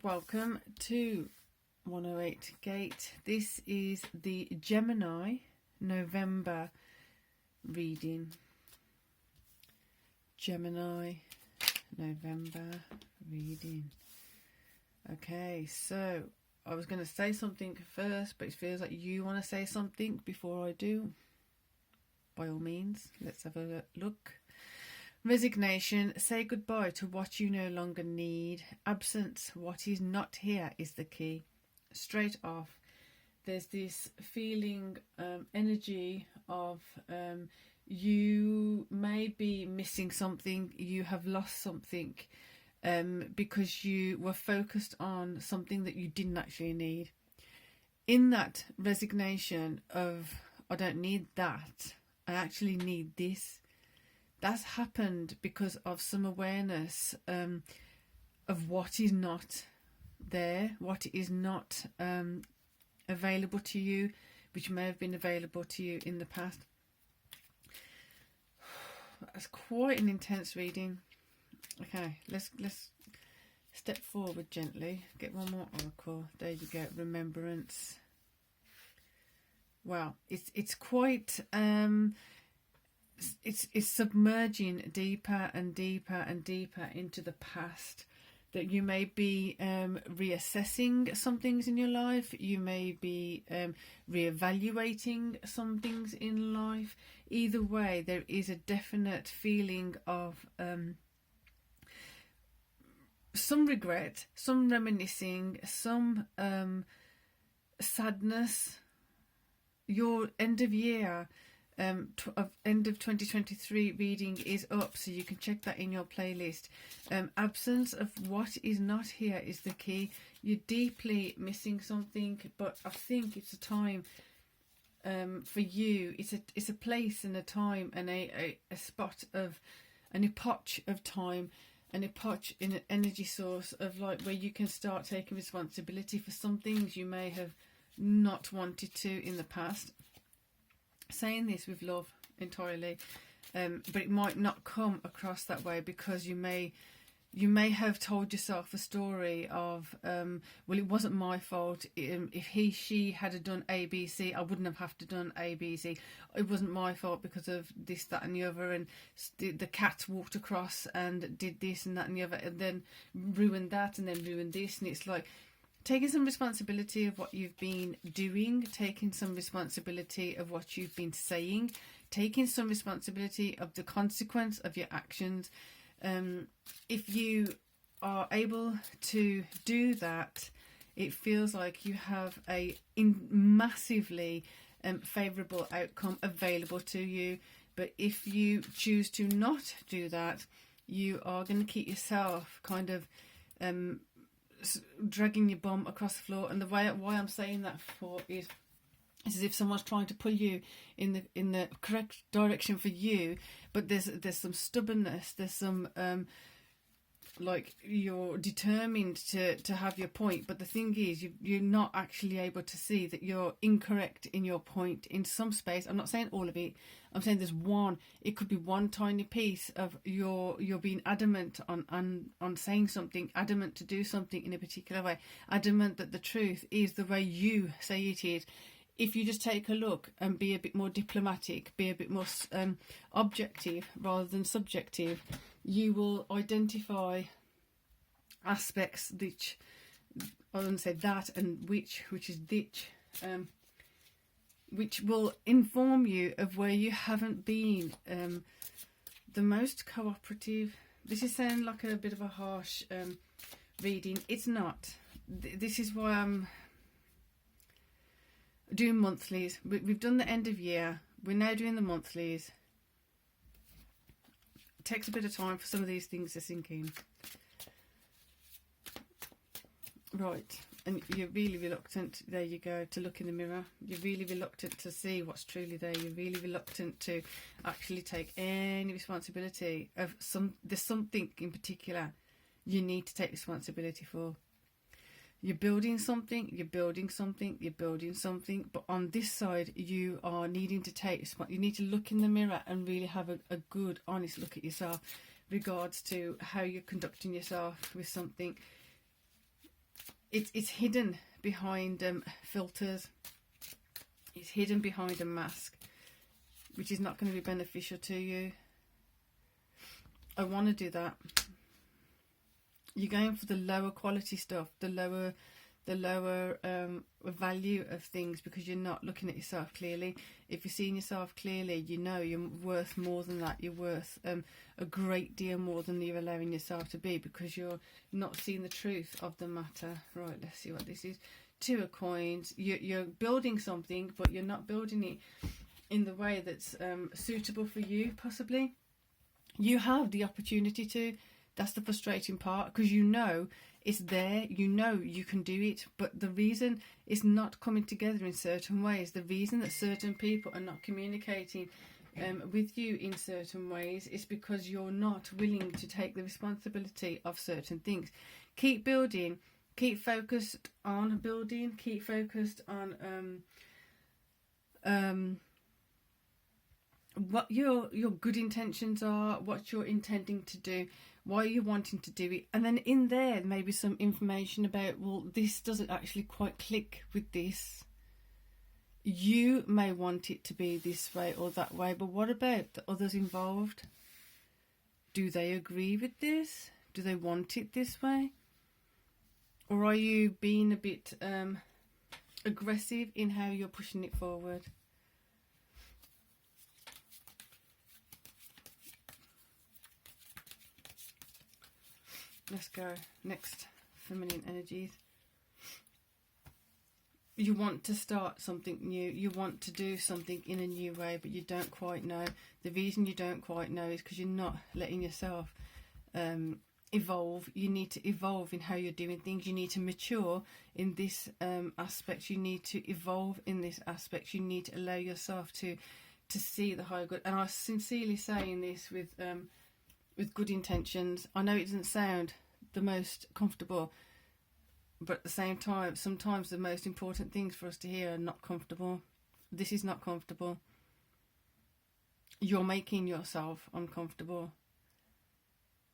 welcome to 108 Gate. This is the Gemini November reading. Gemini November reading. Okay, so I was going to say something first, but it feels like you want to say something before I do. By all means, let's have a look. Resignation. Say goodbye to what you no longer need. Absence. What is not here is the key. Straight off, there's this feeling, energy of you may be missing something, you have lost something, because you were focused on something that you didn't actually need. In that resignation of, I don't need that, I actually need this. That's happened because of some awareness of what is not there, what is not available to you, which may have been available to you in the past. That's quite an intense reading. Okay, let's step forward gently. Get one more oracle. There you go. Remembrance. Wow, it's quite it's submerging deeper and deeper and deeper into the past. That you may be reassessing some things in your life. You may be reevaluating some things in life. Either way, there is a definite feeling of some regret, some reminiscing, some sadness. Your end of year end of 2023 reading is up, so you can check that in your playlist. Absence of what is not here is the key. You're deeply missing something, but I think it's a time for you. It's a place and a time and a spot of an epoch of time, an epoch in an energy source of like where you can start taking responsibility for some things you may have not wanted to in the past. Saying this with love entirely, but it might not come across that way because you may have told yourself a story of well, it wasn't my fault. If she had done ABC, I wouldn't have to done ABC. It wasn't my fault because of this, that and the other, and the cat walked across and did this and that and the other, and then ruined that and then ruined this. And it's like taking some responsibility of what you've been doing, taking some responsibility of what you've been saying, taking some responsibility of the consequence of your actions. If you are able to do that, it feels like you have a massively favourable outcome available to you. But if you choose to not do that, you are going to keep yourself kind of dragging your bum across the floor. And the why I'm saying that for is as if someone's trying to pull you in the correct direction for you, but there's some stubbornness, there's some like you're determined to have your point, but the thing is you're not actually able to see that you're incorrect in your point in some space. I'm not saying all of it, I'm saying there's one, it could be one tiny piece of you're being adamant on saying something, adamant to do something in a particular way, adamant that the truth is the way you say it is. If you just take a look and be a bit more diplomatic, be a bit more objective rather than subjective, you will identify aspects which, I wouldn't say that and which is ditch, which will inform you of where you haven't been the most cooperative. This is sounding like a bit of a harsh reading. It's not. This is why I'm doing monthlies. We've done the end of year, we're now doing the monthlies. It takes a bit of time for some of these things to sink in. Right, and you're really reluctant, there you go, to look in the mirror. You're really reluctant to see what's truly there. You're really reluctant to actually take any responsibility of there's something in particular you need to take responsibility for. You're building something, you're building something, you're building something, but on this side you are needing to take, you need to look in the mirror and really have a good, honest look at yourself regards to how you're conducting yourself with something. it's hidden behind filters. It's hidden behind a mask, which is not going to be beneficial to you. I want to do that. You're going for the lower quality stuff, the lower value of things, because you're not looking at yourself clearly. If you're seeing yourself clearly, you know you're worth more than that. You're worth a great deal more than you're allowing yourself to be, because you're not seeing the truth of the matter. Right, let's see what this is. Two of Coins. You're building something, but you're not building it in the way that's suitable for you, possibly. You have the opportunity to. That's the frustrating part, because you know it's there, you know you can do it, but the reason it's not coming together in certain ways, the reason that certain people are not communicating with you in certain ways, is because you're not willing to take the responsibility of certain things. Keep building, keep focused on building, keep focused on what your good intentions are, what you're intending to do, why you're wanting to do it, and then in there maybe some information about, well, this doesn't actually quite click with this. You may want it to be this way or that way, but what about the others involved? Do they agree with this? Do they want it this way? Or are you being a bit aggressive in how you're pushing it forward? Let's go next. Feminine energies. You want to start something new. You want to do something in a new way, but you don't quite know. The reason you don't quite know is because you're not letting yourself evolve. You need to evolve in how you're doing things. You need to mature in this aspect. You need to evolve in this aspect. You need to allow yourself to see the higher good. And I'm sincerely saying this with good intentions. I know it doesn't sound the most comfortable, but at the same time, sometimes the most important things for us to hear are not comfortable. This is not comfortable. You're making yourself uncomfortable.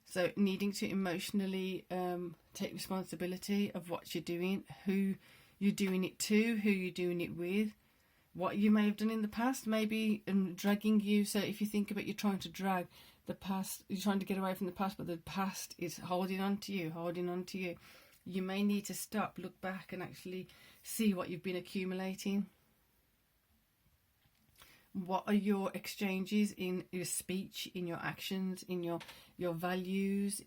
So needing to emotionally take responsibility of what you're doing, who you're doing it to, who you're doing it with, what you may have done in the past, maybe dragging you. So if you think about, you're trying to drag the past, you're trying to get away from the past, but the past is holding on to you, holding on to you. You may need to stop, look back, and actually see what you've been accumulating. What are your exchanges in your speech, in your actions, in your values?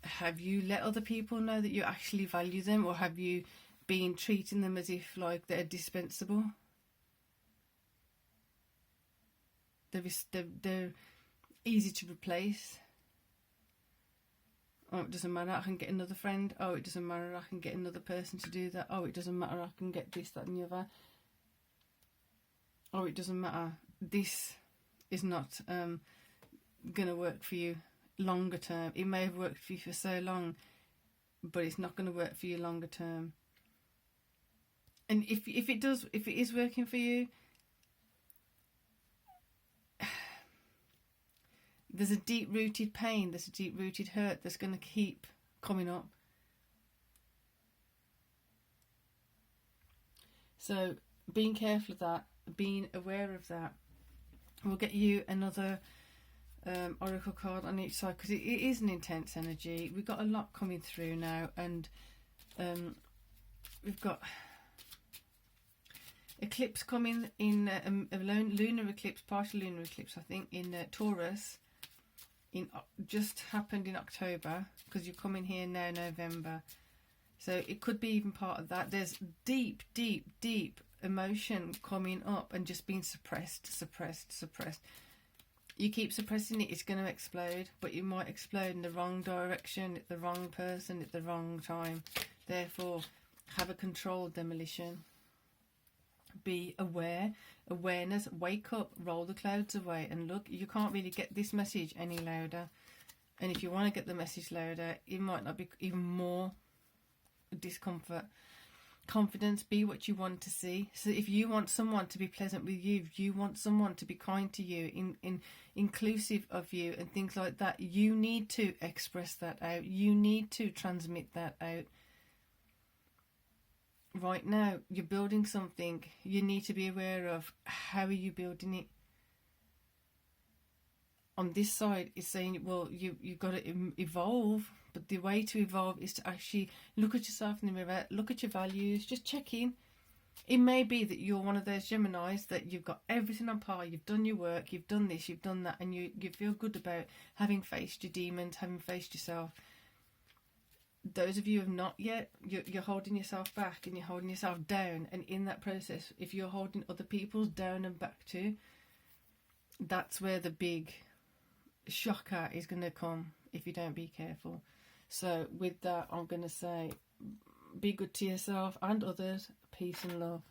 Have you let other people know that you actually value them, or have you been treating them as if like they're dispensable? They're easy to replace. Oh, it doesn't matter, I can get another friend. Oh, it doesn't matter, I can get another person to do that. Oh, it doesn't matter, I can get this, that and the other. Oh, it doesn't matter, this is not going to work for you longer term. It may have worked for you for so long, but it's not going to work for you longer term. And if it is working for you, there's a deep-rooted pain, there's a deep-rooted hurt that's going to keep coming up. So being careful of that, being aware of that. We'll get you another oracle card on each side, because it is an intense energy. We've got a lot coming through now, and we've got eclipse coming in, a lunar eclipse, partial lunar eclipse, I think, in Taurus. Just happened in October, because you're coming here now, November. So it could be even part of that. There's deep emotion coming up and just being suppressed. You keep suppressing it, it's going to explode, but you might explode in the wrong direction, at the wrong person, at the wrong time. Therefore, have a controlled demolition. Be aware, awareness, wake up, roll the clouds away, and look, you can't really get this message any louder. And if you want to get the message louder, it might not be even more discomfort. Confidence, be what you want to see. So if you want someone to be pleasant with you, if you want someone to be kind to you, inclusive of you and things like that, you need to express that out. You need to transmit that out. right now you're building something. You need to be aware of how are you building it. On this side, it's saying, well, you've got to evolve, but the way to evolve is to actually look at yourself in the mirror, look at your values, just check in. It may be that you're one of those Geminis that you've got everything on par, you've done your work, you've done this, you've done that, and you feel good about having faced your demons, having faced yourself. Those of you who have not yet, you're holding yourself back and you're holding yourself down, and in that process, if you're holding other people's down and back too, that's where the big shocker is going to come if you don't be careful. So with that, I'm going to say, be good to yourself and others. Peace and love.